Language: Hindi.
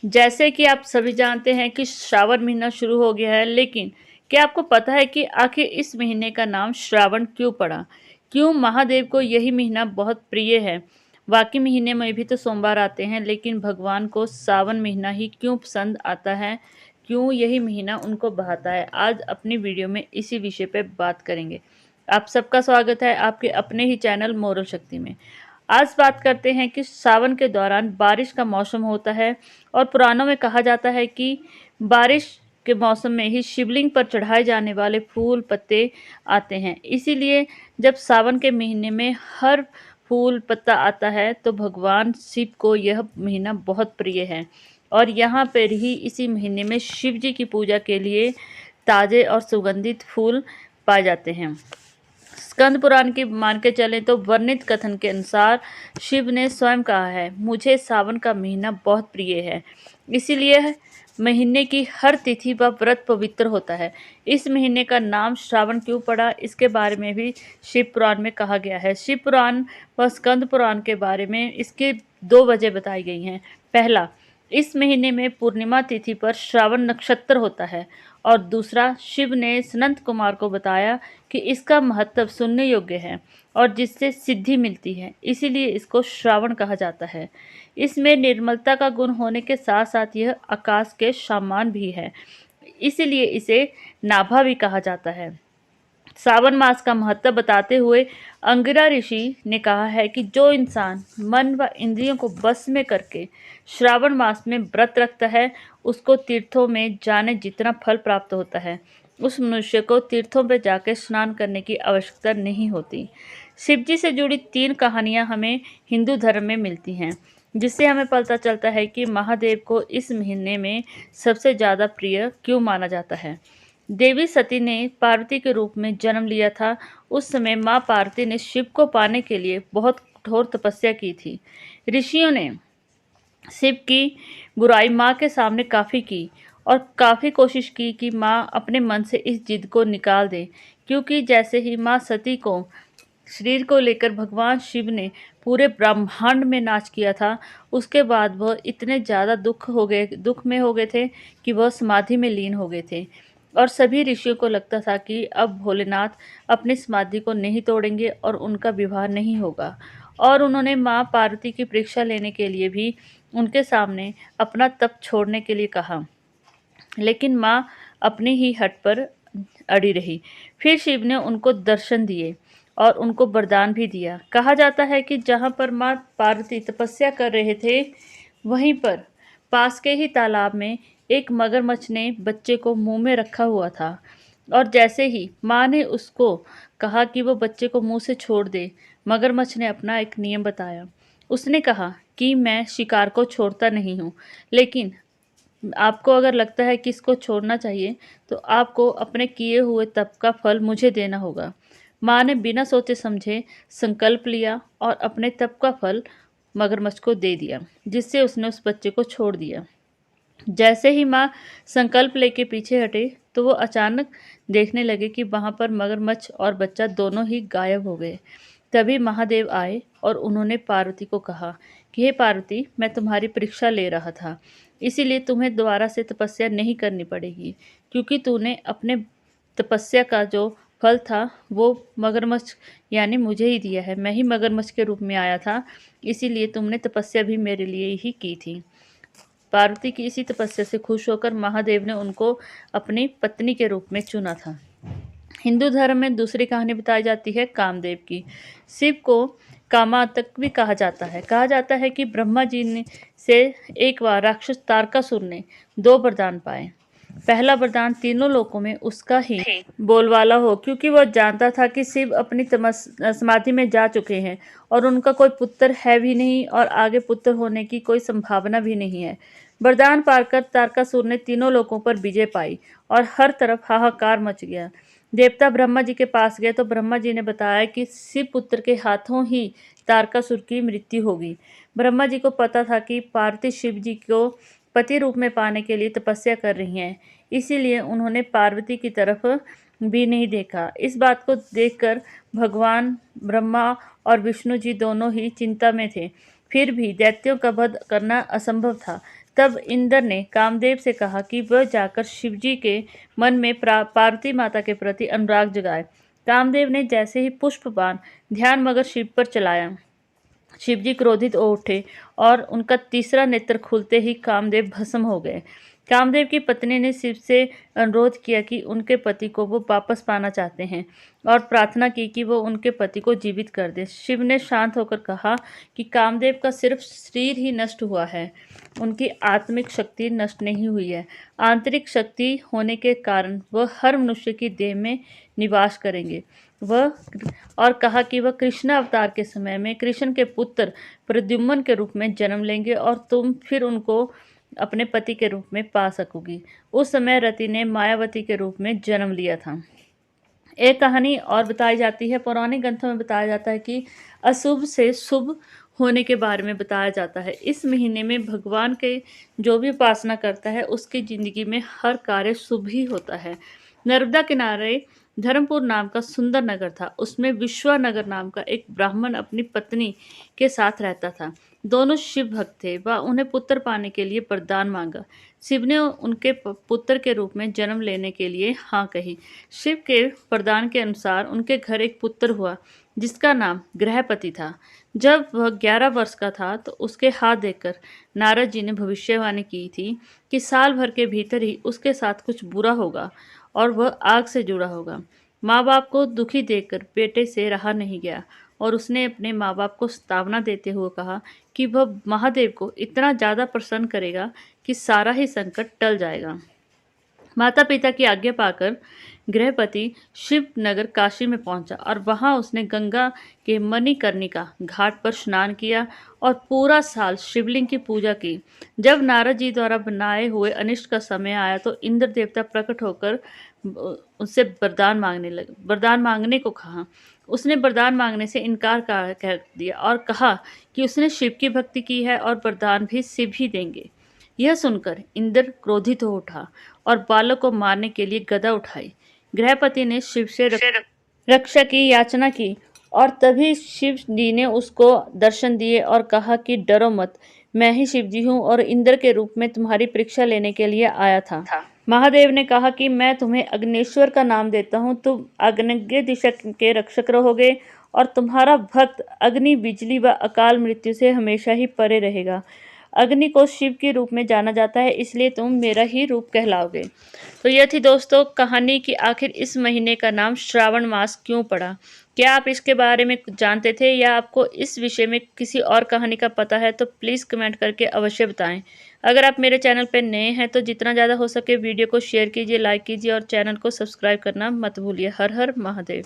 जैसे कि आप सभी जानते हैं कि श्रावण महीना शुरू हो गया है, लेकिन क्या आपको पता है कि आखिर इस महीने का नाम श्रावण क्यों पड़ा? क्यों महादेव को यही महीना बहुत प्रिय है? बाकी महीने में भी तो सोमवार आते हैं, लेकिन भगवान को सावन महीना ही क्यों पसंद आता है? क्यों यही महीना उनको भाता है? आज अपनी वीडियो में इसी विषय पे बात करेंगे। आप सबका स्वागत है आपके अपने ही चैनल मोरल शक्ति में। आज बात करते हैं कि सावन के दौरान बारिश का मौसम होता है और पुराणों में कहा जाता है कि बारिश के मौसम में ही शिवलिंग पर चढ़ाए जाने वाले फूल पत्ते आते हैं। इसीलिए जब सावन के महीने में हर फूल पत्ता आता है तो भगवान शिव को यह महीना बहुत प्रिय है। और यहाँ पर ही इसी महीने में शिव जी की पूजा के लिए ताज़े और सुगंधित फूल पाए जाते हैं। स्कंद पुराण की मान के चलें तो वर्णित कथन के अनुसार शिव ने स्वयं कहा है, मुझे सावन का महीना बहुत प्रिय है, इसीलिए महीने की हर तिथि व व्रत पवित्र होता है। इस महीने का नाम श्रावण क्यों पड़ा, इसके बारे में भी शिव पुराण में कहा गया है। शिव पुराण व स्कंद पुराण के बारे में इसके दो वजह बताई गई हैं। पहला, इस महीने में पूर्णिमा तिथि पर श्रावण नक्षत्र होता है, और दूसरा, शिव ने सनंत कुमार को बताया कि इसका महत्व सुनने योग्य है और जिससे सिद्धि मिलती है, इसीलिए इसको श्रावण कहा जाता है। इसमें निर्मलता का गुण होने के साथ साथ यह आकाश के समान भी है, इसीलिए इसे नाभा भी कहा जाता है। सावन मास का महत्व बताते हुए अंगिरा ऋषि ने कहा है कि जो इंसान मन व इंद्रियों को बस में करके श्रावण मास में व्रत रखता है, उसको तीर्थों में जाने जितना फल प्राप्त होता है, उस मनुष्य को तीर्थों पर जाकर स्नान करने की आवश्यकता नहीं होती। शिवजी से जुड़ी 3 कहानियां हमें हिंदू धर्म में मिलती हैं, जिससे हमें पता चलता है कि महादेव को इस महीने में सबसे ज़्यादा प्रिय क्यों माना जाता है। देवी सती ने पार्वती के रूप में जन्म लिया था। उस समय माँ पार्वती ने शिव को पाने के लिए बहुत कठोर तपस्या की थी। ऋषियों ने शिव की बुराई माँ के सामने काफ़ी की और काफ़ी कोशिश की कि माँ अपने मन से इस जिद को निकाल दे, क्योंकि जैसे ही माँ सती को शरीर को लेकर भगवान शिव ने पूरे ब्रह्मांड में नाच किया था, उसके बाद वह इतने ज़्यादा दुख में हो गए थे कि वह समाधि में लीन हो गए थे। और सभी ऋषियों को लगता था कि अब भोलेनाथ अपनी समाधि को नहीं तोड़ेंगे और उनका विवाह नहीं होगा। और उन्होंने माँ पार्वती की परीक्षा लेने के लिए भी उनके सामने अपना तप छोड़ने के लिए कहा, लेकिन माँ अपनी ही हट पर अड़ी रही। फिर शिव ने उनको दर्शन दिए और उनको वरदान भी दिया। कहा जाता है कि जहाँ पर माँ पार्वती तपस्या कर रहे थे, वहीं पर पास के ही तालाब में एक मगरमच्छ ने बच्चे को मुंह में रखा हुआ था, और जैसे ही माँ ने उसको कहा कि वो बच्चे को मुंह से छोड़ दे, मगरमच्छ ने अपना एक नियम बताया। उसने कहा कि मैं शिकार को छोड़ता नहीं हूँ, लेकिन आपको अगर लगता है कि इसको छोड़ना चाहिए तो आपको अपने किए हुए तप का फल मुझे देना होगा। माँ ने बिना सोचे समझे संकल्प लिया और अपने तप का फल मगरमच्छ को दे दिया, जिससे उसने उस बच्चे को छोड़ दिया। जैसे ही माँ संकल्प लेके पीछे हटे तो वो अचानक देखने लगे कि वहाँ पर मगरमच्छ और बच्चा दोनों ही गायब हो गए। तभी महादेव आए और उन्होंने पार्वती को कहा कि हे पार्वती, मैं तुम्हारी परीक्षा ले रहा था, इसीलिए तुम्हें दोबारा से तपस्या नहीं करनी पड़ेगी, क्योंकि तूने अपने तपस्या का जो फल था वो मगरमच्छ यानी मुझे ही दिया है। मैं ही मगरमच्छ के रूप में आया था, इसीलिए तुमने तपस्या भी मेरे लिए ही की थी। पार्वती की इसी तपस्या से खुश होकर महादेव ने उनको अपनी पत्नी के रूप में चुना था। हिंदू धर्म में दूसरी कहानी बताई जाती है कामदेव की। शिव को कामातक भी कहा जाता है कि ब्रह्मा जी ने से एक बार राक्षस तारकासुर ने 2 वरदान पाए। पहला वरदान तीनों लोकों में उसका ही बोलवाला हो, क्योंकि वह जानता था कि शिव अपनी समाधि में जा चुके हैं और उनका कोई पुत्र है भी नहीं और आगे पुत्र होने की कोई संभावना भी नहीं है। वरदान पाकर तारकासुर ने तीनों लोकों पर विजय पाई और हर तरफ हाहाकार मच गया। देवता ब्रह्मा जी के पास गए तो ब्रह्मा जी ने बताया कि शिव पुत्र के हाथों ही तारकासुर की मृत्यु होगी। ब्रह्मा जी को पता था कि पार्वती शिव जी को पति रूप में पाने के लिए तपस्या कर रही हैं, इसीलिए उन्होंने पार्वती की तरफ भी नहीं देखा। इस बात को देखकर भगवान ब्रह्मा और विष्णु जी दोनों ही चिंता में थे। फिर भी दैत्यों का वध करना असंभव था, तब इंद्र ने कामदेव से कहा कि वह जाकर शिवजी के मन में पार्वती माता के प्रति अनुराग जगाए। कामदेव ने जैसे ही पुष्पबाण ध्यान मगर शिव पर चलाया, शिवजी क्रोधित हो उठे और उनका तीसरा नेत्र खुलते ही कामदेव भस्म हो गए। कामदेव की पत्नी ने शिव से अनुरोध किया कि उनके पति को वो वापस पाना चाहते हैं और प्रार्थना की कि वो उनके पति को जीवित कर दे। शिव ने शांत होकर कहा कि कामदेव का सिर्फ शरीर ही नष्ट हुआ है, उनकी आत्मिक शक्ति नष्ट नहीं हुई है। आंतरिक शक्ति होने के कारण वह हर मनुष्य की देह में निवास करेंगे। वह और कहा कि वह कृष्ण अवतार के समय में कृष्ण के पुत्र प्रद्युम्न के रूप में जन्म लेंगे और तुम फिर उनको अपने पति के रूप में पा सकोगी। उस समय रति ने मायावती के रूप में जन्म लिया था। एक कहानी और बताई जाती है, पौराणिक ग्रंथों में बताया जाता है कि अशुभ से शुभ होने के बारे में बताया जाता है। इस महीने में भगवान के जो भी उपासना करता है उसकी जिंदगी में हर कार्य शुभ ही होता है। नर्मदा किनारे धर्मपुर नाम का सुंदर नगर था। उसमें विश्वानगर नाम का एक ब्राह्मण अपनी पत्नी के साथ रहता था। दोनों शिव भक्त थे। वह उन्हें पुत्र पाने के लिए वरदान मांगा। शिव ने उनके पुत्र के रूप में जन्म लेने के लिए हाँ कही। शिव के वरदान के अनुसार उनके घर एक पुत्र हुआ जिसका नाम गृहपति था। जब वह 11 वर्ष का था तो उसके हाथ देखकर नारद जी ने भविष्यवाणी की थी कि साल भर के भीतर ही उसके साथ कुछ बुरा होगा और वह आग से जुड़ा होगा। माँ बाप को दुखी देखकर बेटे से रहा नहीं गया और उसने अपने माँ बाप को चेतावना देते हुए कहा कि वह महादेव को इतना ज़्यादा प्रसन्न करेगा कि सारा ही संकट टल जाएगा। माता पिता की आज्ञा पाकर गृहपति शिव नगर काशी में पहुंचा और वहां उसने गंगा के मणिकर्णिका घाट पर स्नान किया और पूरा साल शिवलिंग की पूजा की। जब नारद जी द्वारा बनाए हुए अनिष्ट का समय आया तो इंद्र देवता प्रकट होकर उससे वरदान मांगने को कहा। उसने वरदान मांगने से इनकार कर दिया और कहा कि उसने शिव की भक्ति की है और वरदान भी शिव ही देंगे। यह सुनकर इंद्र क्रोधित हो उठा और बालक को मारने के लिए गदा उठाई। गृहपति ने शिव से रक्षा की याचना की और तभी शिव जी ने उसको दर्शन दिए और कहा कि डरो मत, मैं ही शिव जी हूँ और इंद्र के रूप में तुम्हारी परीक्षा लेने के लिए आया था। महादेव ने कहा कि मैं तुम्हें अग्नेश्वर का नाम देता हूँ, तुम आग्नेय दिशा के रक्षक रहोगे और तुम्हारा भक्त अग्नि, बिजली व अकाल मृत्यु से हमेशा ही परे रहेगा। अग्नि को शिव के रूप में जाना जाता है, इसलिए तुम मेरा ही रूप कहलाओगे। तो यह थी दोस्तों कहानी कि आखिर इस महीने का नाम श्रावण मास क्यों पड़ा। क्या आप इसके बारे में जानते थे या आपको इस विषय में किसी और कहानी का पता है तो प्लीज़ कमेंट करके अवश्य बताएं। अगर आप मेरे चैनल पर नए हैं तो जितना ज़्यादा हो सके वीडियो को शेयर कीजिए, लाइक कीजिए और चैनल को सब्सक्राइब करना मत भूलिए। हर हर महादेव।